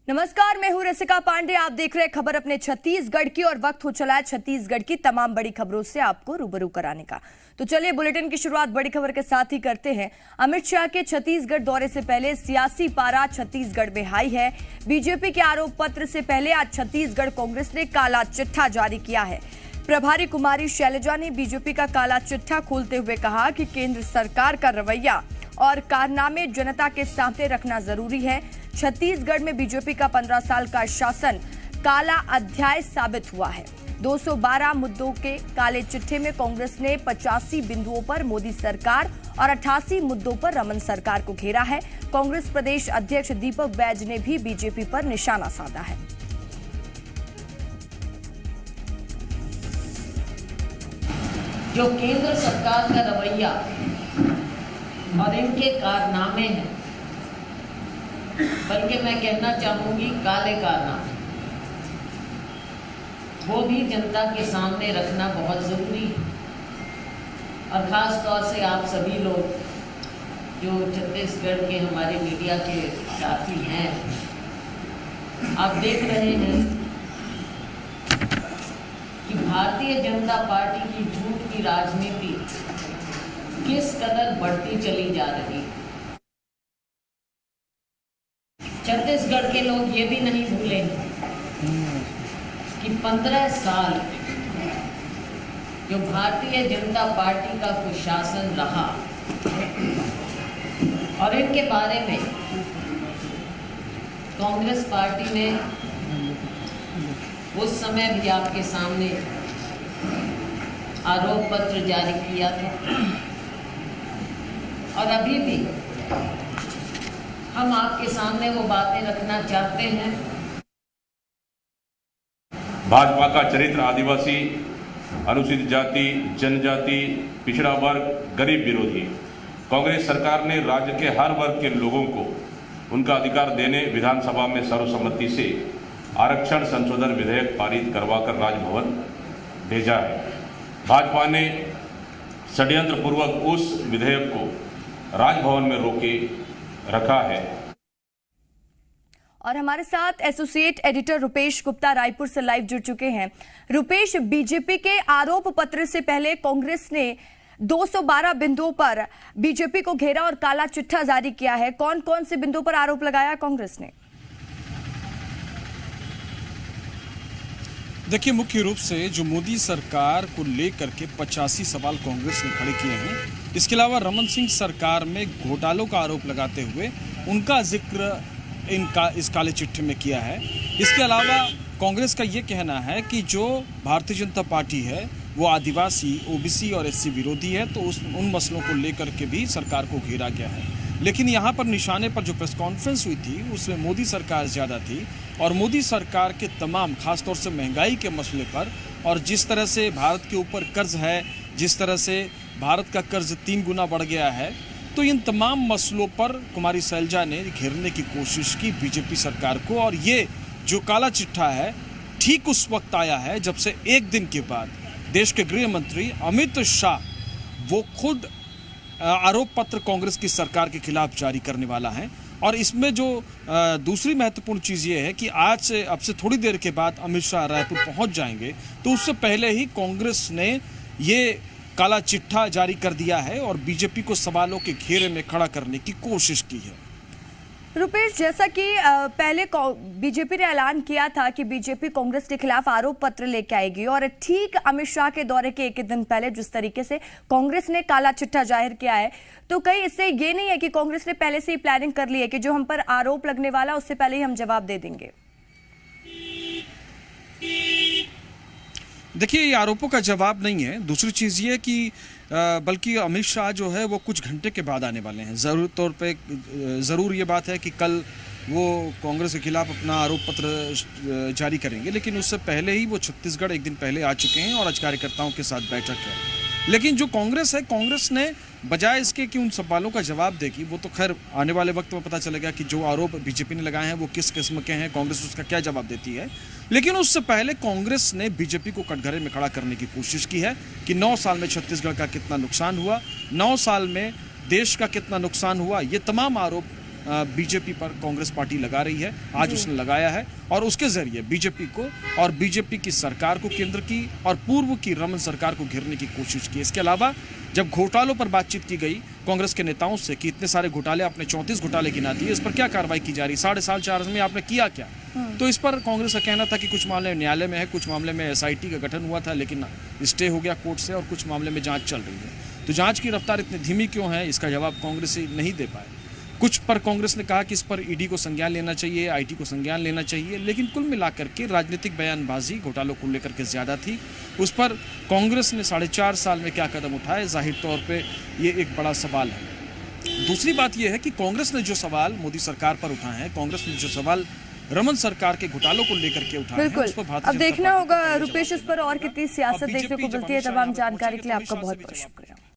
नमस्कार, मैं हूं रसिका पांडे। आप देख रहे हैं खबर अपने छत्तीसगढ़ की और वक्त हो चला है छत्तीसगढ़ की तमाम बड़ी खबरों से आपको रूबरू कराने का। तो चलिए बुलेटिन की शुरुआत बड़ी खबर के साथ ही करते हैं। अमित शाह के छत्तीसगढ़ दौरे से पहले सियासी पारा छत्तीसगढ़ में हाई है। बीजेपी के आरोप पत्र से पहले आज छत्तीसगढ़ कांग्रेस ने काला चिट्ठा जारी किया है। प्रभारी कुमारी शैलजा ने बीजेपी का काला चिट्ठा खोलते हुए कहा कि केंद्र सरकार का रवैया और कारनामे जनता के सामने रखना जरूरी है। छत्तीसगढ़ में बीजेपी का 15 साल का शासन काला अध्याय साबित हुआ है। 212 मुद्दों के काले चिट्ठे में कांग्रेस ने 85 बिंदुओं पर मोदी सरकार और 88 मुद्दों पर रमन सरकार को घेरा है। कांग्रेस प्रदेश अध्यक्ष दीपक बैज ने भी बीजेपी पर निशाना साधा है। जो केंद्र सरकार का रवैया और इनके कारनामे हैं, बल्कि मैं कहना चाहूंगी काले कारनामे, वो भी जनता के सामने रखना बहुत जरूरी है। और खास तौर से आप सभी लोग जो छत्तीसगढ़ के हमारे मीडिया के साथी हैं, आप देख रहे हैं कि भारतीय जनता पार्टी की झूठ की राजनीति किस कदर बढ़ती चली जा रही है। छत्तीसगढ़ के लोग ये भी नहीं भूलेंगे कि 15 साल जो भारतीय जनता पार्टी का कुशासन रहा, और इनके बारे में कांग्रेस पार्टी ने उस समय भी आपके सामने आरोप पत्र जारी किया था, और अभी भी हम आपके सामने वो बातें रखना चाहते हैं। भाजपा का चरित्र आदिवासी, अनुसूचित जाति, जनजाति, पिछड़ा वर्ग, गरीब विरोधी। कांग्रेस सरकार ने राज्य के हर वर्ग के लोगों को उनका अधिकार देने विधानसभा में सर्वसम्मति से आरक्षण संशोधन विधेयक पारित करवाकर राजभवन भेजा है। भाजपा ने षड्यंत्र पूर्वक उस विधेयक को राजभवन में रोके रखा है। और हमारे साथ एसोसिएट एडिटर रुपेश गुप्ता रायपुर से लाइव जुड़ चुके हैं। रुपेश, बीजेपी के आरोप पत्र से पहले कांग्रेस ने 212 बिंदुओं पर बीजेपी को घेरा और काला चिट्ठा जारी किया है। कौन कौन से बिंदुओं पर आरोप लगाया कांग्रेस ने? देखिए, मुख्य रूप से जो मोदी सरकार को लेकर के 85 सवाल कांग्रेस ने खड़े किए हैं। इसके अलावा रमन सिंह सरकार में घोटालों का आरोप लगाते हुए उनका जिक्र इस काले चिट्ठे में किया है। इसके अलावा कांग्रेस का ये कहना है कि जो भारतीय जनता पार्टी है वो आदिवासी, ओबीसी और एससी विरोधी है, तो उन मसलों को लेकर के भी सरकार को घेरा गया है। लेकिन यहाँ पर निशाने पर जो प्रेस कॉन्फ्रेंस हुई थी उसमें मोदी सरकार ज़्यादा थी, और मोदी सरकार के तमाम खासतौर से महंगाई के मसले पर, और जिस तरह से भारत के ऊपर कर्ज है, जिस तरह से भारत का कर्ज 3 गुना बढ़ गया है, तो इन तमाम मसलों पर कुमारी शैलजा ने घेरने की कोशिश की बीजेपी सरकार को। और ये जो काला चिट्ठा है ठीक उस वक्त आया है जब से एक दिन के बाद देश के गृह मंत्री अमित शाह वो खुद आरोप पत्र कांग्रेस की सरकार के खिलाफ जारी करने वाला है। और इसमें जो दूसरी महत्वपूर्ण चीज़ ये है कि आज से अब से थोड़ी देर के बाद अमित शाह रायपुर पहुंच जाएंगे, तो उससे पहले ही कांग्रेस ने ये काला चिट्ठा जारी कर दिया है और बीजेपी को सवालों के घेरे में खड़ा करने की कोशिश की है। रुपेश, जैसा कि पहले बीजेपी ने ऐलान किया था कि बीजेपी कांग्रेस के खिलाफ आरोप पत्र लेके आएगी, और ठीक अमित शाह के दौरे के एक दिन पहले जिस तरीके से कांग्रेस ने काला चिट्ठा जाहिर किया है, तो कहीं इससे ये नहीं है कि कांग्रेस ने पहले से ही प्लानिंग कर ली है कि जो हम पर आरोप लगने वाला उससे पहले ही हम जवाब दे देंगे? देखिए, ये आरोपों का जवाब नहीं है। दूसरी चीज़ ये कि बल्कि अमित शाह जो है वो कुछ घंटे के बाद आने वाले हैं। ज़रूर ये बात है कि कल वो कांग्रेस के खिलाफ अपना आरोप पत्र जारी करेंगे, लेकिन उससे पहले ही वो छत्तीसगढ़ एक दिन पहले आ चुके हैं और आज कार्यकर्ताओं के साथ बैठक है। लेकिन जो कांग्रेस है, कांग्रेस ने बजाय इसके कि उन सवालों का जवाब देगी, वो तो खैर आने वाले वक्त में पता चलेगा कि जो आरोप बीजेपी ने लगाए हैं वो किस किस्म के हैं, कांग्रेस उसका क्या जवाब देती है। लेकिन उससे पहले कांग्रेस ने बीजेपी को कटघरे में खड़ा करने की कोशिश की है कि 9 साल में छत्तीसगढ़ का कितना नुकसान हुआ, 9 साल में देश का कितना नुकसान हुआ। ये तमाम आरोप बीजेपी पर कांग्रेस पार्टी लगा रही है। आज उसने लगाया है और उसके जरिए बीजेपी को और बीजेपी की सरकार को, केंद्र की और पूर्व की रमन सरकार को घेरने की कोशिश की। इसके अलावा जब घोटालों पर बातचीत की गई कांग्रेस के नेताओं से कि इतने सारे घोटाले, आपने 34 घोटाले गिना दिए, इस पर क्या कार्रवाई की जा रही, 4.5 साल में आपने किया क्या? तो इस पर कांग्रेस का कहना था कि कुछ मामले न्यायालय में है, कुछ मामले में एसआईटी का गठन हुआ था लेकिन स्टे हो गया कोर्ट से, और कुछ मामले में जांच चल रही है। तो जांच की रफ्तार इतनी धीमी क्यों है, इसका जवाब कांग्रेस नहीं दे पाए। कुछ पर कांग्रेस ने कहा कि इस पर ईडी को संज्ञान लेना चाहिए, आईटी को संज्ञान लेना चाहिए, लेकिन कुल मिलाकर के राजनीतिक बयानबाजी घोटालों को लेकर के ज्यादा थी। उस पर कांग्रेस ने 4.5 साल में क्या कदम उठाए, जाहिर तौर पे ये एक बड़ा सवाल है। दूसरी बात यह है कि कांग्रेस ने जो सवाल मोदी सरकार पर उठाए हैं, कांग्रेस ने जो सवाल रमन सरकार के घोटालों को लेकर के उठाए हैं, उस पर भारतीय अब देखना होगा रुपेश इस पर और कितनी सियासत देखने को मिलती है। तमाम जानकारी के लिए आपका बहुत बहुत शुक्रिया।